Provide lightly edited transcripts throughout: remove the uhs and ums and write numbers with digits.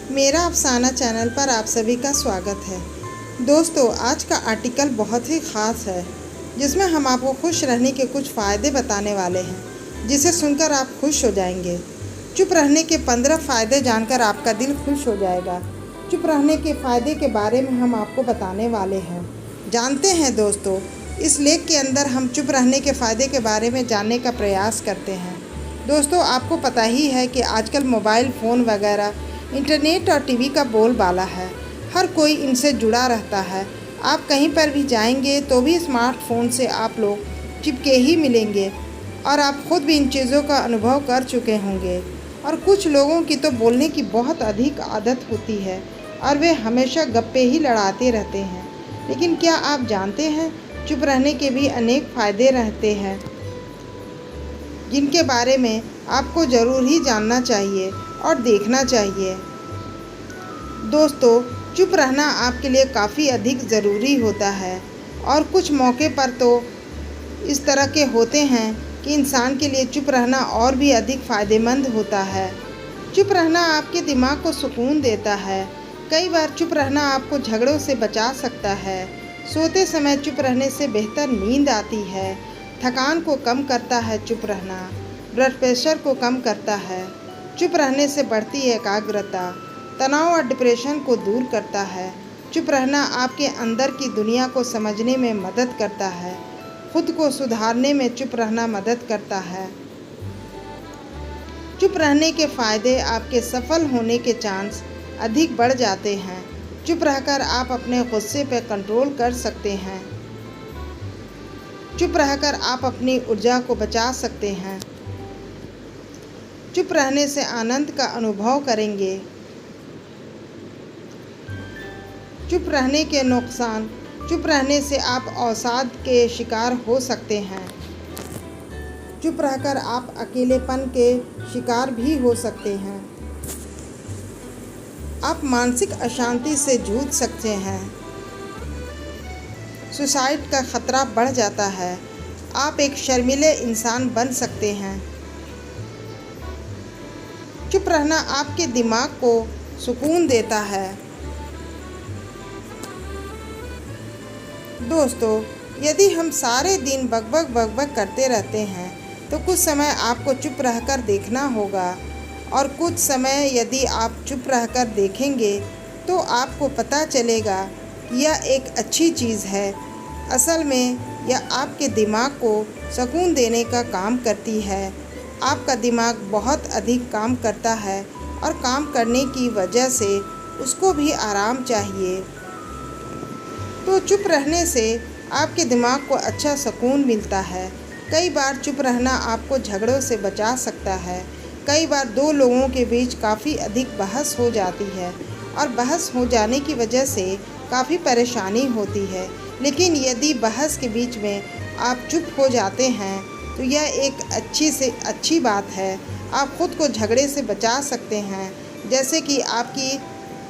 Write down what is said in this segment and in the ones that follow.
मेरा अफसाना चैनल पर आप सभी का स्वागत है। दोस्तों, आज का आर्टिकल बहुत ही ख़ास है जिसमें हम आपको खुश रहने के कुछ फ़ायदे बताने वाले हैं, जिसे सुनकर आप खुश हो जाएंगे। चुप रहने के 15 फ़ायदे जानकर आपका दिल खुश हो जाएगा। चुप रहने के फ़ायदे के बारे में हम आपको बताने वाले हैं। जानते हैं दोस्तों, इस लेख के अंदर हम चुप रहने के फ़ायदे के बारे में जानने का प्रयास करते हैं। दोस्तों, आपको पता ही है कि आजकल मोबाइल फ़ोन वगैरह, इंटरनेट और टीवी का बोलबाला है। हर कोई इनसे जुड़ा रहता है। आप कहीं पर भी जाएंगे तो भी स्मार्टफोन से आप लोग चिपके ही मिलेंगे और आप खुद भी इन चीज़ों का अनुभव कर चुके होंगे। और कुछ लोगों की तो बोलने की बहुत अधिक आदत होती है और वे हमेशा गप्पे ही लड़ाते रहते हैं। लेकिन क्या आप जानते हैं, चुप रहने के भी अनेक फ़ायदे रहते हैं जिनके बारे में आपको ज़रूर ही जानना चाहिए और देखना चाहिए। दोस्तों, चुप रहना आपके लिए काफ़ी अधिक ज़रूरी होता है और कुछ मौके पर तो इस तरह के होते हैं कि इंसान के लिए चुप रहना और भी अधिक फ़ायदेमंद होता है। चुप रहना आपके दिमाग को सुकून देता है। कई बार चुप रहना आपको झगड़ों से बचा सकता है। सोते समय चुप रहने से बेहतर नींद आती है। थकान को कम करता है चुप रहना। ब्लड प्रेशर को कम करता है। चुप रहने से बढ़ती है एकाग्रता। तनाव और डिप्रेशन को दूर करता है। चुप रहना आपके अंदर की दुनिया को समझने में मदद करता है। खुद को सुधारने में चुप रहना मदद करता है। चुप रहने के फ़ायदे, आपके सफल होने के चांस अधिक बढ़ जाते हैं। चुप रहकर आप अपने गुस्से पर कंट्रोल कर सकते हैं। चुप रहकर आप अपनी ऊर्जा को बचा सकते हैं। चुप रहने से आनंद का अनुभव करेंगे। चुप रहने के नुकसान, चुप रहने से आप अवसाद के शिकार हो सकते हैं। चुप रहकर आप अकेलेपन के शिकार भी हो सकते हैं। आप मानसिक अशांति से जूझ सकते हैं। सुसाइड का खतरा बढ़ जाता है। आप एक शर्मीले इंसान बन सकते हैं। चुप रहना आपके दिमाग को सुकून देता है। दोस्तों, यदि हम सारे दिन बकबक करते रहते हैं तो कुछ समय आपको चुप रहकर देखना होगा। और कुछ समय यदि आप चुप रहकर देखेंगे तो आपको पता चलेगा कि यह एक अच्छी चीज़ है। असल में यह आपके दिमाग को सुकून देने का काम करती है। आपका दिमाग बहुत अधिक काम करता है और काम करने की वजह से उसको भी आराम चाहिए। तो चुप रहने से आपके दिमाग को अच्छा सुकून मिलता है। कई बार चुप रहना आपको झगड़ों से बचा सकता है। कई बार दो लोगों के बीच काफ़ी अधिक बहस हो जाती है और बहस हो जाने की वजह से काफ़ी परेशानी होती है। लेकिन यदि बहस के बीच में आप चुप हो जाते हैं तो यह एक अच्छी बात है। आप खुद को झगड़े से बचा सकते हैं। जैसे कि आपकी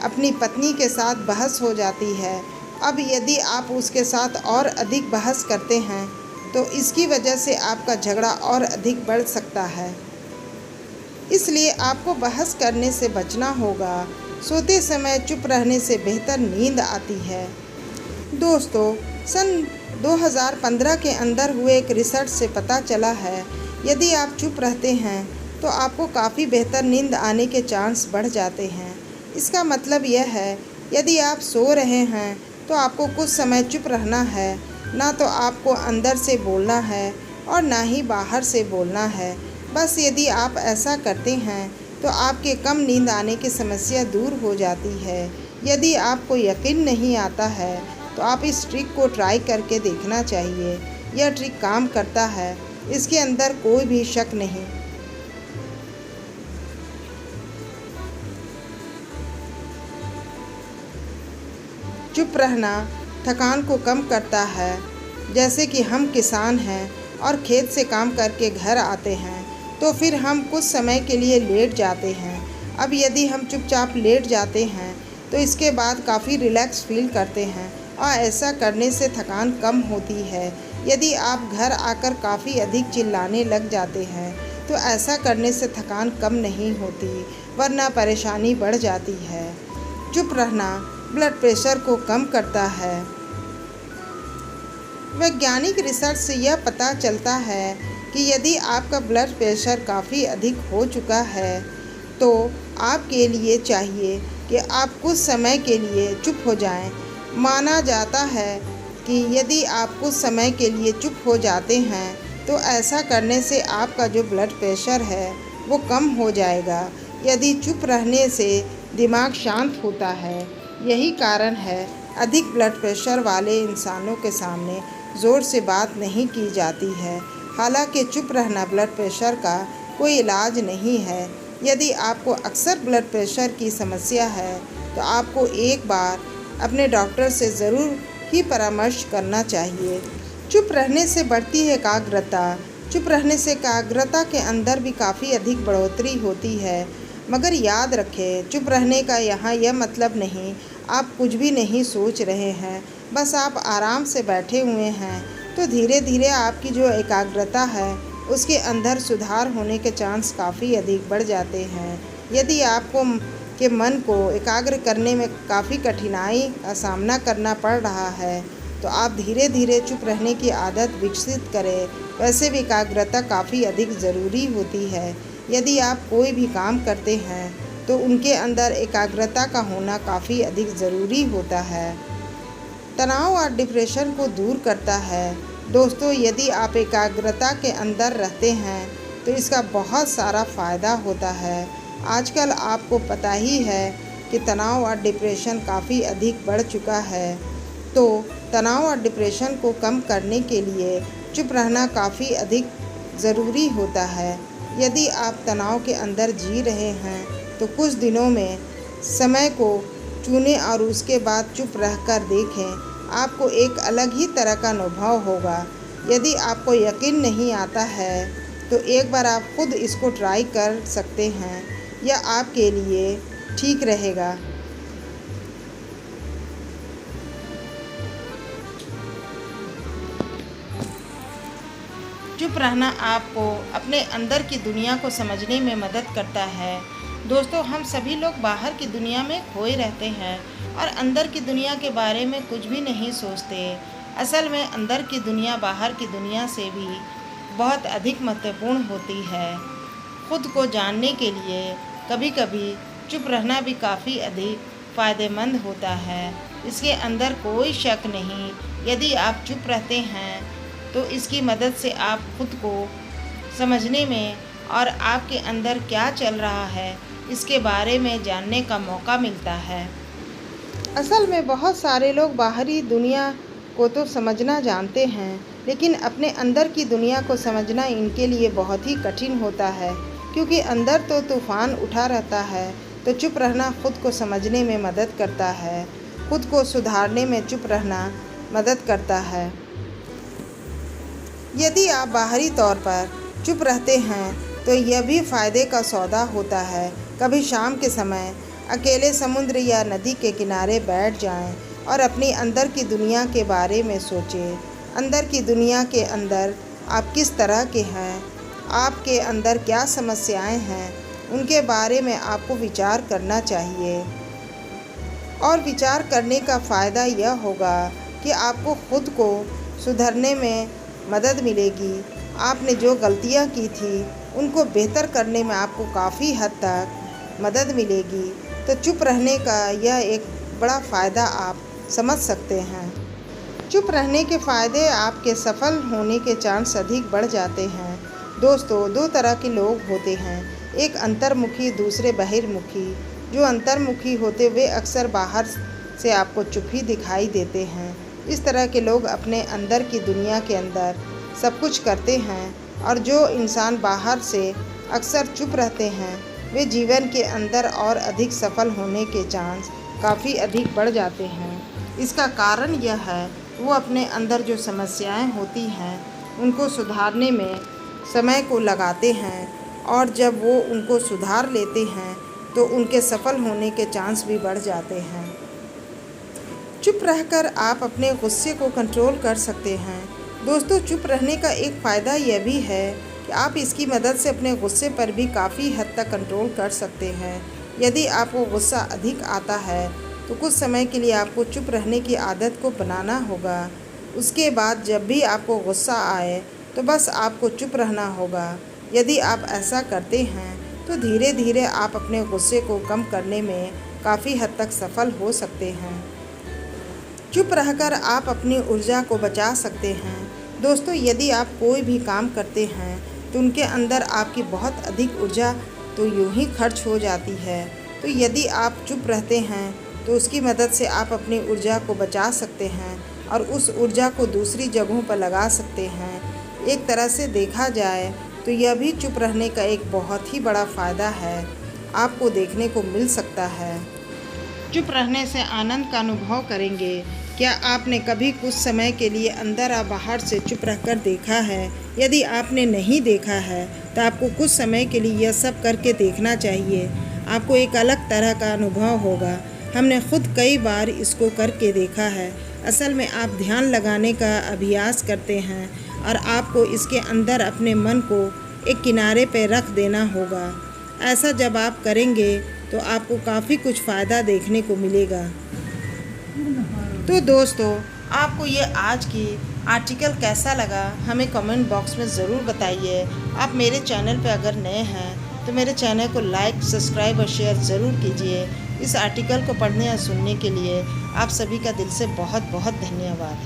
अपनी पत्नी के साथ बहस हो जाती है, अब यदि आप उसके साथ और अधिक बहस करते हैं तो इसकी वजह से आपका झगड़ा और अधिक बढ़ सकता है। इसलिए आपको बहस करने से बचना होगा। सोते समय चुप रहने से बेहतर नींद आती है। दोस्तों, सन 2015 के अंदर हुए एक रिसर्च से पता चला है, यदि आप चुप रहते हैं तो आपको काफ़ी बेहतर नींद आने के चांस बढ़ जाते हैं। इसका मतलब यह है, यदि आप सो रहे हैं तो आपको कुछ समय चुप रहना है। ना तो आपको अंदर से बोलना है और ना ही बाहर से बोलना है। बस यदि आप ऐसा करते हैं तो आपके कम नींद आने की समस्या दूर हो जाती है। यदि आपको यकीन नहीं आता है तो आप इस ट्रिक को ट्राई करके देखना चाहिए। यह ट्रिक काम करता है, इसके अंदर कोई भी शक नहीं। चुप रहना थकान को कम करता है। जैसे कि हम किसान हैं और खेत से काम करके घर आते हैं तो फिर हम कुछ समय के लिए लेट जाते हैं। अब यदि हम चुपचाप लेट जाते हैं तो इसके बाद काफ़ी रिलैक्स फील करते हैं और ऐसा करने से थकान कम होती है। यदि आप घर आकर काफ़ी अधिक चिल्लाने लग जाते हैं तो ऐसा करने से थकान कम नहीं होती, वरना परेशानी बढ़ जाती है। चुप रहना ब्लड प्रेशर को कम करता है। वैज्ञानिक रिसर्च से यह पता चलता है कि यदि आपका ब्लड प्रेशर काफ़ी अधिक हो चुका है तो आपके लिए चाहिए कि आप कुछ समय के लिए चुप हो जाएं। माना जाता है कि यदि आप कुछ समय के लिए चुप हो जाते हैं तो ऐसा करने से आपका जो ब्लड प्रेशर है वो कम हो जाएगा। यदि चुप रहने से दिमाग शांत होता है। यही कारण है अधिक ब्लड प्रेशर वाले इंसानों के सामने ज़ोर से बात नहीं की जाती है। हालांकि चुप रहना ब्लड प्रेशर का कोई इलाज नहीं है। यदि आपको अक्सर ब्लड प्रेशर की समस्या है तो आपको एक बार अपने डॉक्टर से ज़रूर ही परामर्श करना चाहिए। चुप रहने से बढ़ती है एकाग्रता। चुप रहने से एकाग्रता के अंदर भी काफ़ी अधिक बढ़ोतरी होती है। मगर याद रखें, चुप रहने का यहाँ यह मतलब नहीं आप कुछ भी नहीं सोच रहे हैं, बस आप आराम से बैठे हुए हैं। तो धीरे धीरे आपकी जो एकाग्रता है उसके अंदर सुधार होने के चांस काफ़ी अधिक बढ़ जाते हैं। यदि आपको के मन को एकाग्र करने में काफ़ी कठिनाई का सामना करना पड़ रहा है तो आप धीरे धीरे चुप रहने की आदत विकसित करें। वैसे भी एकाग्रता काफ़ी अधिक ज़रूरी होती है। यदि आप कोई भी काम करते हैं तो उनके अंदर एकाग्रता का होना काफ़ी अधिक ज़रूरी होता है। तनाव और डिप्रेशन को दूर करता है। दोस्तों, यदि आप एकाग्रता के अंदर रहते हैं तो इसका बहुत सारा फ़ायदा होता है। आजकल आपको पता ही है कि तनाव और डिप्रेशन काफ़ी अधिक बढ़ चुका है। तो तनाव और डिप्रेशन को कम करने के लिए चुप रहना काफ़ी अधिक ज़रूरी होता है। यदि आप तनाव के अंदर जी रहे हैं तो कुछ दिनों में समय को चुनें और उसके बाद चुप रहकर देखें। आपको एक अलग ही तरह का अनुभव होगा। यदि आपको यकीन नहीं आता है तो एक बार आप खुद इसको ट्राई कर सकते हैं। यह आपके लिए ठीक रहेगा। चुप रहना आपको अपने अंदर की दुनिया को समझने में मदद करता है। दोस्तों, हम सभी लोग बाहर की दुनिया में खोए रहते हैं और अंदर की दुनिया के बारे में कुछ भी नहीं सोचते। असल में अंदर की दुनिया बाहर की दुनिया से भी बहुत अधिक महत्वपूर्ण होती है। खुद को जानने के लिए कभी कभी चुप रहना भी काफ़ी अधिक फ़ायदेमंद होता है। इसके अंदर कोई शक नहीं। यदि आप चुप रहते हैं तो इसकी मदद से आप खुद को समझने में और आपके अंदर क्या चल रहा है इसके बारे में जानने का मौका मिलता है। असल में बहुत सारे लोग बाहरी दुनिया को तो समझना जानते हैं, लेकिन अपने अंदर की दुनिया को समझना इनके लिए बहुत ही कठिन होता है, क्योंकि अंदर तो तूफ़ान उठा रहता है। तो चुप रहना खुद को समझने में मदद करता है, खुद को सुधारने में चुप रहना मदद करता है। यदि आप बाहरी तौर पर चुप रहते हैं तो यह भी फ़ायदे का सौदा होता है। कभी शाम के समय अकेले समुद्र या नदी के किनारे बैठ जाएं और अपनी अंदर की दुनिया के बारे में सोचें। अंदर की दुनिया के अंदर आप किस तरह के हैं, आपके अंदर क्या समस्याएं हैं, उनके बारे में आपको विचार करना चाहिए। और विचार करने का फ़ायदा यह होगा कि आपको खुद को सुधरने में मदद मिलेगी। आपने जो गलतियां की थी उनको बेहतर करने में आपको काफ़ी हद तक मदद मिलेगी। तो चुप रहने का यह एक बड़ा फ़ायदा आप समझ सकते हैं। चुप रहने के फ़ायदे आपके सफल होने के चांस अधिक बढ़ जाते हैं। दोस्तों, दो तरह के लोग होते हैं, एक अंतर्मुखी, दूसरे बहिर्मुखी। जो अंतर्मुखी होते वे अक्सर बाहर से आपको चुप ही दिखाई देते हैं। इस तरह के लोग अपने अंदर की दुनिया के अंदर सब कुछ करते हैं, और जो इंसान बाहर से अक्सर चुप रहते हैं वे जीवन के अंदर और अधिक सफल होने के चांस काफ़ी अधिक बढ़ जाते हैं। इसका कारण यह है वो अपने अंदर जो समस्याएं होती हैं उनको सुधारने में समय को लगाते हैं, और जब वो उनको सुधार लेते हैं तो उनके सफल होने के चांस भी बढ़ जाते हैं। चुप रहकर आप अपने गुस्से को कंट्रोल कर सकते हैं। दोस्तों, चुप रहने का एक फ़ायदा यह भी है कि आप इसकी मदद से अपने गुस्से पर भी काफ़ी हद तक कंट्रोल कर सकते हैं। यदि आपको गुस्सा अधिक आता है तो कुछ समय के लिए आपको चुप रहने की आदत को बनाना होगा। उसके बाद जब भी आपको गुस्सा आए तो बस आपको चुप रहना होगा। यदि आप ऐसा करते हैं तो धीरे धीरे आप अपने गुस्से को कम करने में काफ़ी हद तक सफल हो सकते हैं। चुप रहकर आप अपनी ऊर्जा को बचा सकते हैं। दोस्तों, यदि आप कोई भी काम करते हैं तो उनके अंदर आपकी बहुत अधिक ऊर्जा तो यूं ही खर्च हो जाती है। तो यदि आप चुप रहते हैं तो उसकी मदद से आप अपनी ऊर्जा को बचा सकते हैं और उस ऊर्जा को दूसरी जगहों पर लगा सकते हैं। एक तरह से देखा जाए तो यह भी चुप रहने का एक बहुत ही बड़ा फ़ायदा है, आपको देखने को मिल सकता है। चुप रहने से आनंद का अनुभव करेंगे। क्या आपने कभी कुछ समय के लिए अंदर या बाहर से चुप रहकर देखा है? यदि आपने नहीं देखा है तो आपको कुछ समय के लिए यह सब करके देखना चाहिए। आपको एक अलग तरह का अनुभव होगा। हमने खुद कई बार इसको करके देखा है। असल में आप ध्यान लगाने का अभ्यास करते हैं और आपको इसके अंदर अपने मन को एक किनारे पर रख देना होगा। ऐसा जब आप करेंगे तो आपको काफ़ी कुछ फ़ायदा देखने को मिलेगा। तो दोस्तों, आपको ये आज की आर्टिकल कैसा लगा हमें कमेंट बॉक्स में ज़रूर बताइए। आप मेरे चैनल पर अगर नए हैं तो मेरे चैनल को लाइक, सब्सक्राइब और शेयर ज़रूर कीजिए। इस आर्टिकल को पढ़ने या सुनने के लिए आप सभी का दिल से बहुत बहुत धन्यवाद।